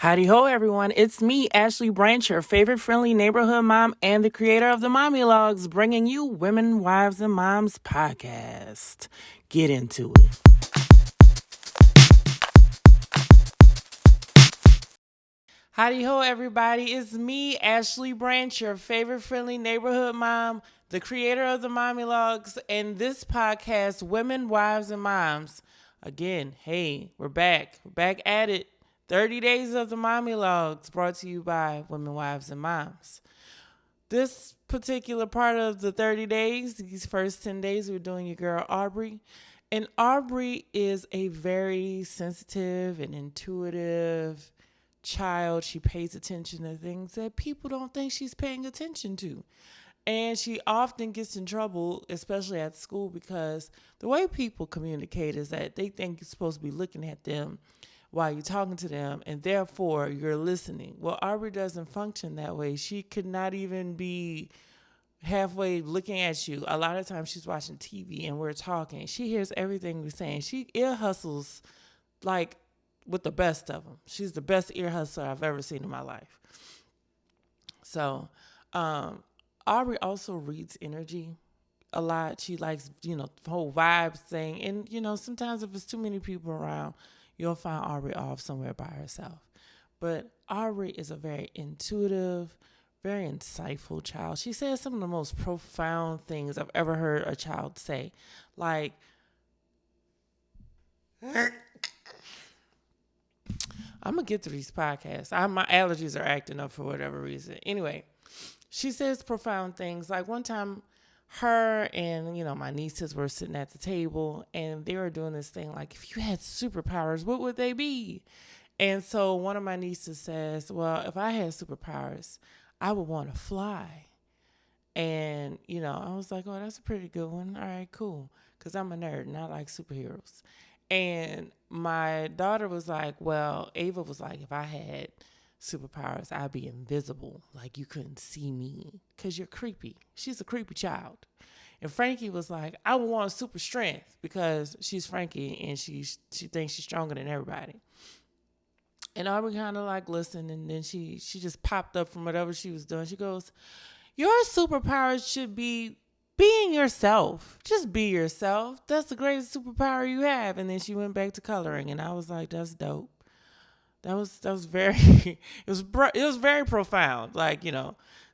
Howdy ho, everyone. It's me, Ashley Branch, your favorite friendly neighborhood mom and the creator of the mommylogeauxs, bringing you Women, Wives, and Moms podcast. Get into it. Howdy ho, everybody. It's me, Ashley Branch, your favorite friendly neighborhood mom, the creator of the mommylogeauxs, and this podcast, Women, Wives, and Moms. Again, hey, we're back. We're back at it. 30 days of the mommylogeauxs brought to you by Women, Wives, and Moms. This particular part of the 30 days, these first 10 days, we're doing your girl Aubrey. And Aubrey is a very sensitive and intuitive child. She pays attention to things that people don't think she's paying attention to. And she often gets in trouble, especially at school, because the way people communicate is that they think you're supposed to be looking at them while you're talking to them, and therefore you're listening. Well, Aubrey doesn't function that way. She could not even be halfway looking at you. A lot of times she's watching TV and we're talking. She hears everything we're saying. She ear hustles like with the best of them. She's the best ear hustler I've ever seen in my life. So, Aubrey also reads energy a lot. She likes, the whole vibes thing. And, sometimes if it's too many people around, you'll find Aubrey off somewhere by herself. But Aubrey is a very intuitive, very insightful child. She says some of the most profound things I've ever heard a child say. Like, I'm going to get through these podcasts. My allergies are acting up for whatever reason. Anyway, she says profound things. Like one time, her and, my nieces were sitting at the table and they were doing this thing like, if you had superpowers, what would they be? And so one of my nieces says, well, if I had superpowers, I would want to fly. And, I was like, oh, that's a pretty good one. All right, cool. Because I'm a nerd and I like superheroes. And my daughter was like, well, Ava was like, if I had superpowers, I'd be invisible. Like you couldn't see me because you're creepy. She's a creepy child. And Frankie was like, I would want super strength because she's Frankie and she thinks she's stronger than everybody. And Aubrey kind of like listened, and then she just popped up from whatever she was doing. She goes, your superpowers should be being yourself. Just be yourself. That's the greatest superpower you have. And then she went back to coloring, and I was like, that's dope. That was very it was very profound,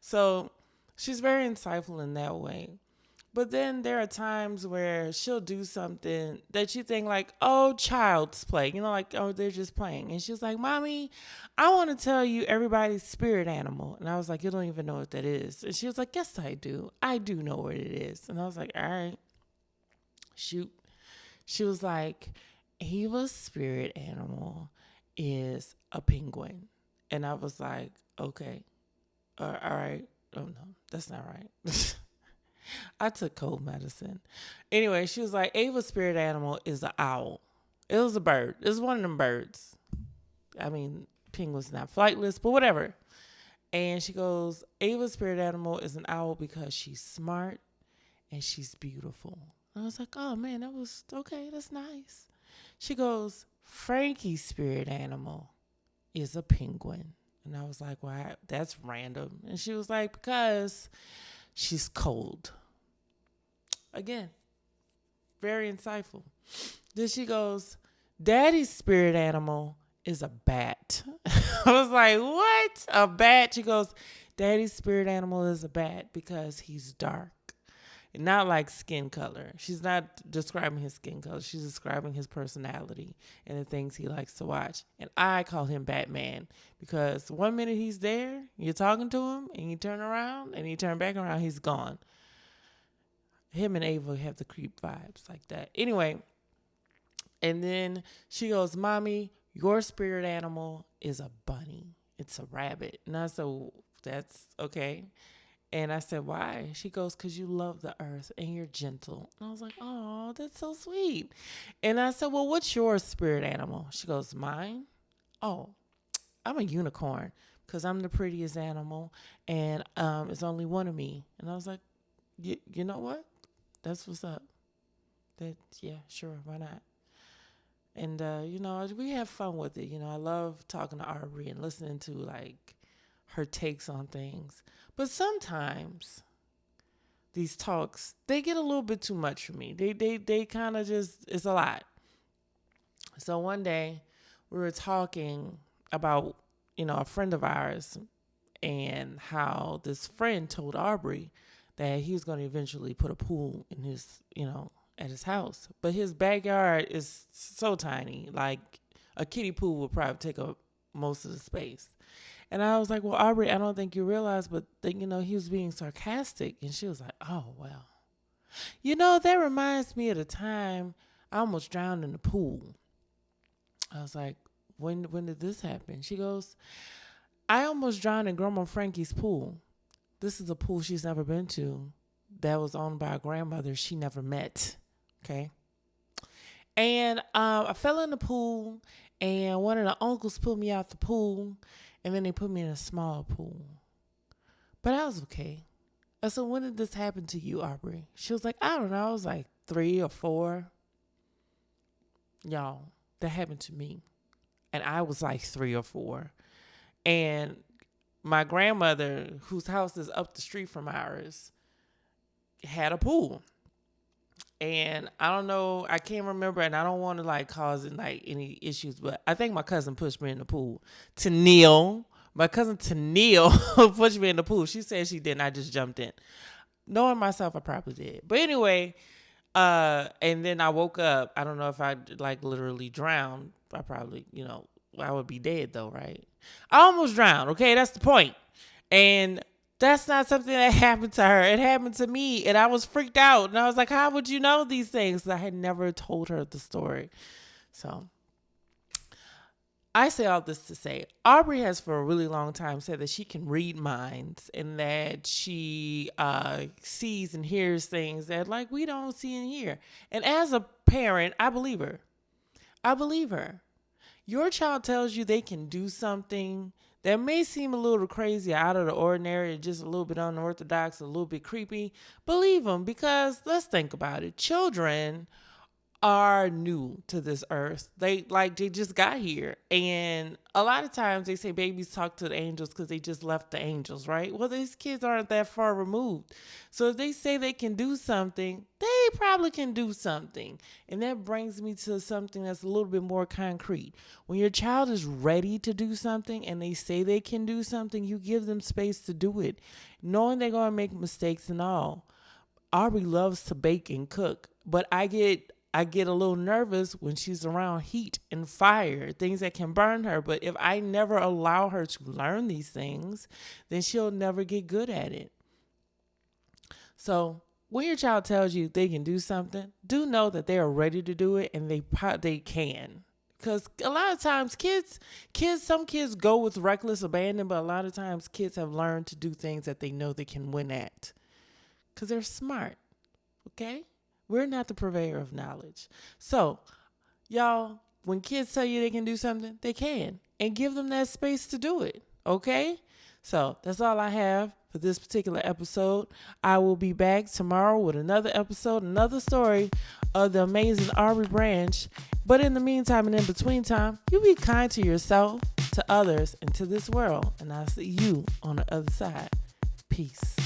so she's very insightful in that way. But then there are times where she'll do something that you think like, oh, child's play, like, oh, they're just playing. And she's like, mommy, I want to tell you everybody's spirit animal. And I was like, you don't even know what that is. And she was like, yes, I do. I do know what it is. And I was like, all right, shoot. She was like, Eva's spirit animal is a penguin. And I was like, okay, all right. Oh, no, that's not right. I took cold medicine. Anyway, she was like, Ava's spirit animal is an owl. It was a bird. It was one of them birds. I mean, penguin's not flightless, but whatever. And she goes, Ava's spirit animal is an owl because she's smart and she's beautiful. And I was like, oh man, that was okay. That's nice. She goes, Frankie's spirit animal is a penguin. And I was like, well, that's random. And she was like, because she's cold. Again, very insightful. Then she goes, Daddy's spirit animal is a bat. I was like, what? A bat? She goes, Daddy's spirit animal is a bat because he's dark. Not like skin color. She's not describing his skin color. She's describing his personality and the things he likes to watch. And I call him Batman because 1 minute he's there, you're talking to him, and you turn around, and you turn back around, he's gone. Him and Ava have the creep vibes like that. Anyway, and then she goes, Mommy, your spirit animal is a bunny. It's a rabbit. And I said, that's okay. And I said, why? She goes, because you love the earth and you're gentle. And I was like, oh, that's so sweet. And I said, well, what's your spirit animal? She goes, mine? Oh, I'm a unicorn because I'm the prettiest animal and it's only one of me. And I was like, you know what? That's what's up. Yeah, sure, why not? And, we have fun with it. I love talking to Aubrey and listening to, like, her takes on things. But sometimes these talks, they get a little bit too much for me. They kind of just, it's a lot. So one day we were talking about, a friend of ours and how this friend told Aubrey that he was going to eventually put a pool in his, at his house. But his backyard is so tiny, like a kiddie pool would probably take up most of the space. And I was like, well, Aubrey, I don't think you realize, but, he was being sarcastic. And she was like, oh, well. That reminds me of the time I almost drowned in the pool. I was like, when did this happen? She goes, I almost drowned in Grandma Frankie's pool. This is a pool she's never been to that was owned by a grandmother she never met. Okay. And I fell in the pool, and one of the uncles pulled me out the pool, and then they put me in a small pool. But I was okay. I said, when did this happen to you, Aubrey? She was like, I don't know. I was like 3 or 4. Y'all, that happened to me. And I was like 3 or 4. And my grandmother, whose house is up the street from ours, had a pool. And I don't know, I can't remember, and I don't want to like cause any issues, but I think my cousin pushed me in the pool. My cousin Tennille pushed me in the pool. She said she didn't. I just jumped in. Knowing myself, I probably did. But anyway, and then I woke up. I don't know if I like literally drowned. I probably, I would be dead though, right? I almost drowned. Okay, that's the point. And that's not something that happened to her. It happened to me, and I was freaked out. And I was like, how would you know these things? I had never told her the story. So I say all this to say, Aubrey has for a really long time said that she can read minds and that she sees and hears things that like we don't see and hear. And as a parent, I believe her. Your child tells you they can do something that may seem a little crazy, out of the ordinary, just a little bit unorthodox, a little bit creepy. Believe them, because let's think about it. Children are new to this earth. They just got here. And a lot of times they say babies talk to the angels because they just left the angels, right? Well, these kids aren't that far removed. So if they say they can do something, they probably can do something. And that brings me to something that's a little bit more concrete. When your child is ready to do something and they say they can do something, you give them space to do it, knowing they're going to make mistakes and all. Aubrey loves to bake and cook, but I get a little nervous when she's around heat and fire, things that can burn her. But if I never allow her to learn these things, then she'll never get good at it. So when your child tells you they can do something, do know that they are ready to do it, and they can. Because a lot of times some kids go with reckless abandon, but a lot of times kids have learned to do things that they know they can win at. Because they're smart. Okay? We're not the purveyor of knowledge. So, y'all, when kids tell you they can do something, they can. And give them that space to do it. Okay? So, that's all I have for this particular episode. I will be back tomorrow with another episode, another story of the amazing Aubrey Branch. But in the meantime and in between time, you be kind to yourself, to others, and to this world. And I'll see you on the other side. Peace.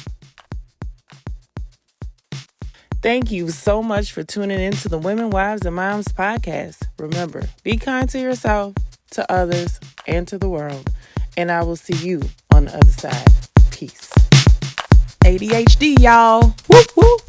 Thank you so much for tuning in to the Women, Wives, and Moms podcast. Remember, be kind to yourself, to others, and to the world. And I will see you on the other side. Peace. ADHD, y'all. Whoop, whoop.